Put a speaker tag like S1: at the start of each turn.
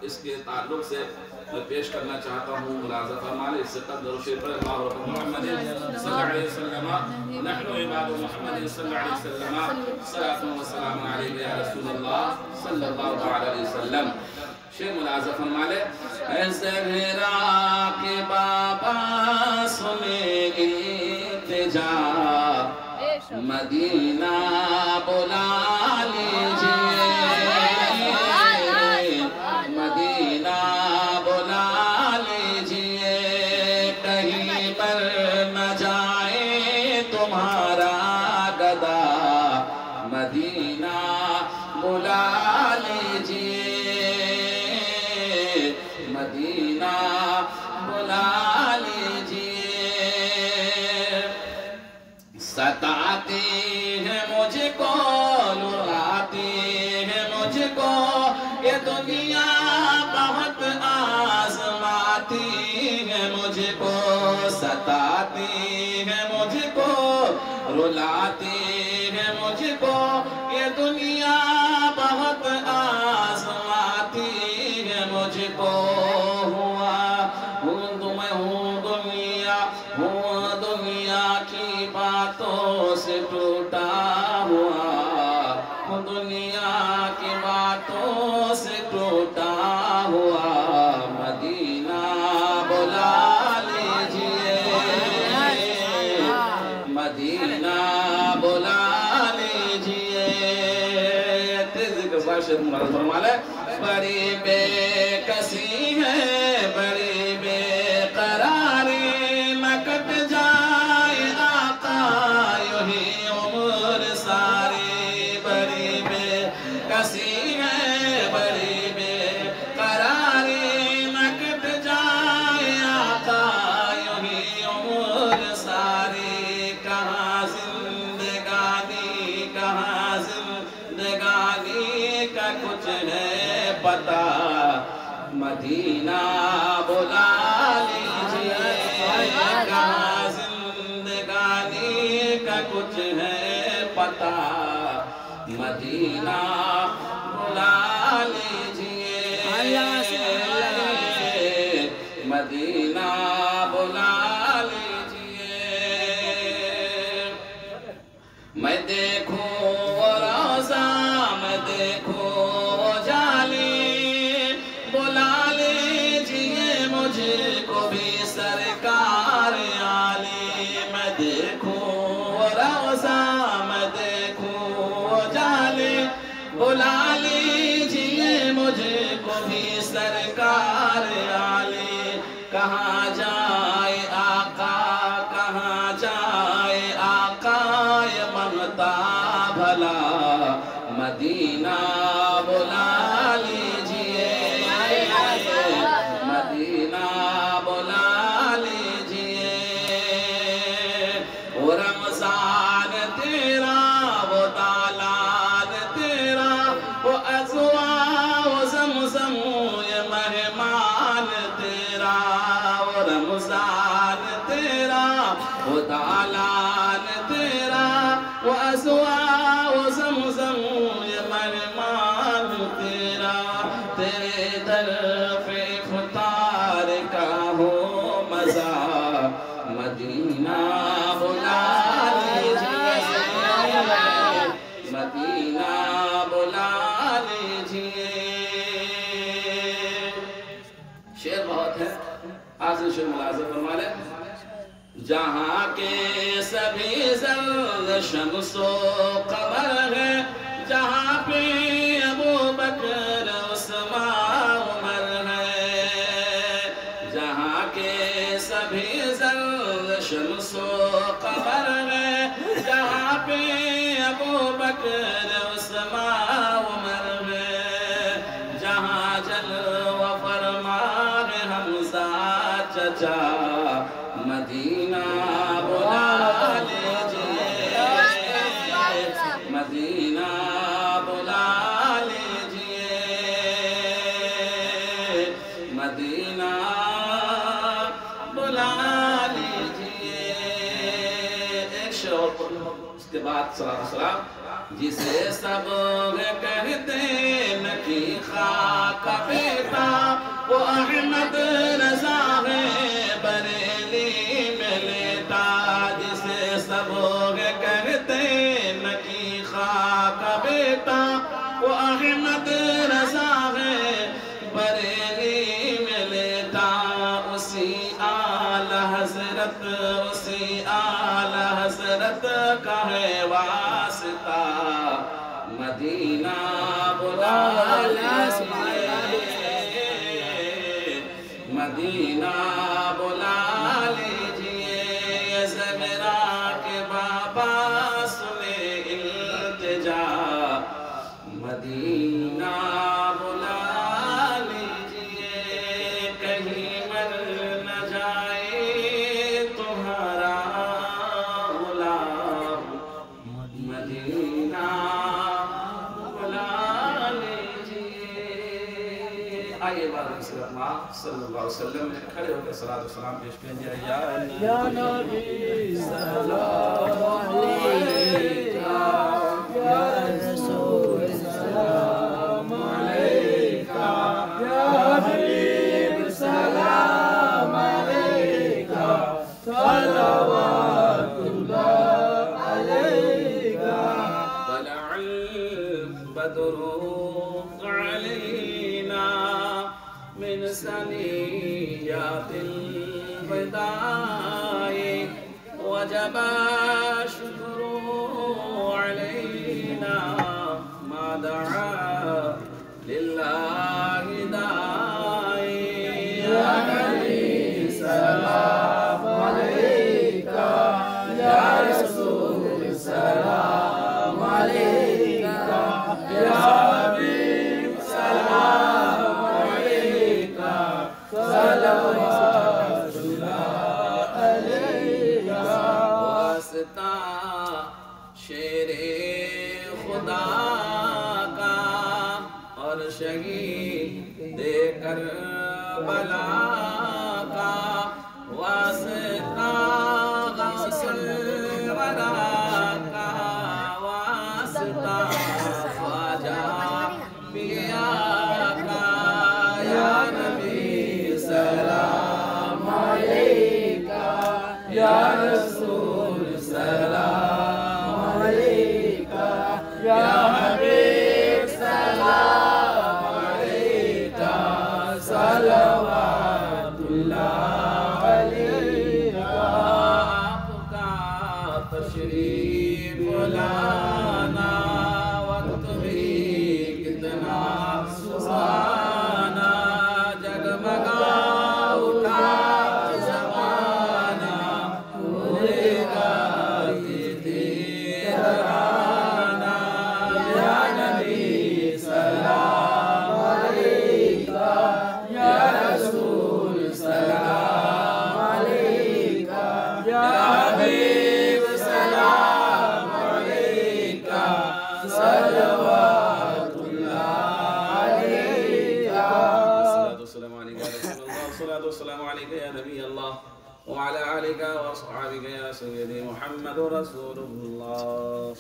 S1: اس کے تعلق سے میں پیش کرنا چاہتا ہوں ملاحظہ فرمائے اس سے قبل درود پر اللہ رب محمد صلی اللہ علیہ وسلم نحن عباد محمد صلی اللہ علیہ وسلم صلاۃ و سلام علیک یا رسول اللہ صلی اللہ علیہ وسلم. شیخ ملاحظہ فرمائے اے زہرا کے بابا سنے التجا مدینہ بلا لیجئے مدینہ بلا لیجئے کہیں پر نہ جائے تمہارا گدا مدینہ بلا لیجئے مدینہ بلا لیجئے. ستاتے ہیں مجھ کو لڑاتے ہیں مجھ کو یہ دنیا بہت آزماتی ہے مجھ کو ستاتے ہیں مجھ کو رلاتے ہیں مجھ کو یہ دنیا بہت آزماتی ہے مجھ کو. ہوں دنیا کی باتوں سے ٹوٹا ہوا ہوں دنیا کی باتوں سے ٹوٹا ہوا مدینہ بلا لیجئے مدینہ بلا لیجئے. تیزی کے ساتھ شیخ ملاحظہ فرمائے بڑی بے کسی ہے بڑی بے قراری نہ کٹ جائے آقا یہی عمر ساری بڑی بے کسی ہے بڑی بے قراری نہ کٹ جائے آقا یہی عمر ساری. کہاں زندگانی کا کچھ ہے پتا مدینہ بلا لیجئے کہاں زندگانی کا کچھ ہے پتا مدینہ بلا لیجئے مدینہ بلا لیجئے. میں دیکھوں روزہ میں دیکھوں جالی بلا لیجئے مجھ کو بھی سرکار عالی. میں دیکھوں روزہ میں دیکھوں جالی بلا لیجئے مجھ کو بھی سرکار عالی. کہاں جائے آقا یہ منگتا بھلا مدینہ بلا لیجئے مدینہ بلا لیجئے. وہ رمضان تیرا وہ دالان تیرا وہ ازواج وہ زمزم یہ مہمان تیرا. وہ رمضان تیرا وہ دالان تیرا وہ ازواج وہ زمزم یہ مہمان تیرا. تیرے در پہ افطار کا ہو مزہ مدینہ بلا لیجئے مدینہ بلا لیجئے. شعر بہت ہے آخری شعر ملاحظہ فرما لیں. جہاں کے سبھی ذرے شمس و قمر ہے جہاں پہ ابو بکر عثمان عمر ہے جہاں کے سبھی ذرے شمس و قمر ہے جہاں پہ ابو بکر عثمان عمر ہے جہاں جلوہ فرما ہے حمزہ چچا مدینہ بلا لیجئے مدینہ بلا لیجئے مدینہ بلا لیجئے. ایک شعر اس کے بعد صلاۃ و سلام جسے سب کہتے نکی خاک بیٹا وہ احمد رضا ہے بریلی میں لیتا جسے سب کہتے نکی خاک بیٹا وہ احمد رضا ہے بریلی میں لیتا اسی اعلی حضرت کا ہے واسطہ مدینہ بلا لیجئے مدینہ بلا لیجئے زغرا کے بابا سنے التجا مدینہ بلا لیجئے کہیں مر نہ جائے تمہارا غلام مدینہ بلا لیجئے آئیے بات صلی اللہ علیہ وسلم کھڑے ہو کے صلاۃ و سلام پیش کیجئے یا نبی سلام علیکہ یا رسول سلام علیکہ یا حبیب سلام علیکہ صلوات اللہ علیکہ طلع البدر علينا من ثنيات الوداع وجب الشكر علينا ما دعا لله داعي يا نبي سلام عليك يا رسول سلام عليك يا حبيب سلام عليك صلوات الله عليك واسطہ شیر خدا کا اور شہید کربلا کا واسطہ غوث الورا کا واسطہ خواجہ پیا کا یا نبی سلام علیکہ یا رسول سلام علیکہ یا حبیب سلام علیکہ صلوات اللہ علیکہ آپ کا تشریف لانا وقت بھی کتنا سہانا جگمگا اٹھا زمانہ پورے گاتی تھی ترانہ یا نبی سلام علیکہ یا رسول سلام علیکہ یا حبیب سلام علیکہ صلوات اللہ علیکہ السلام علیکم یا رسول اللہ الصلاة والسلام علیکہ یا نبی اللہ وعلى آلك وأصحابك يا سيدي محمد رسول الله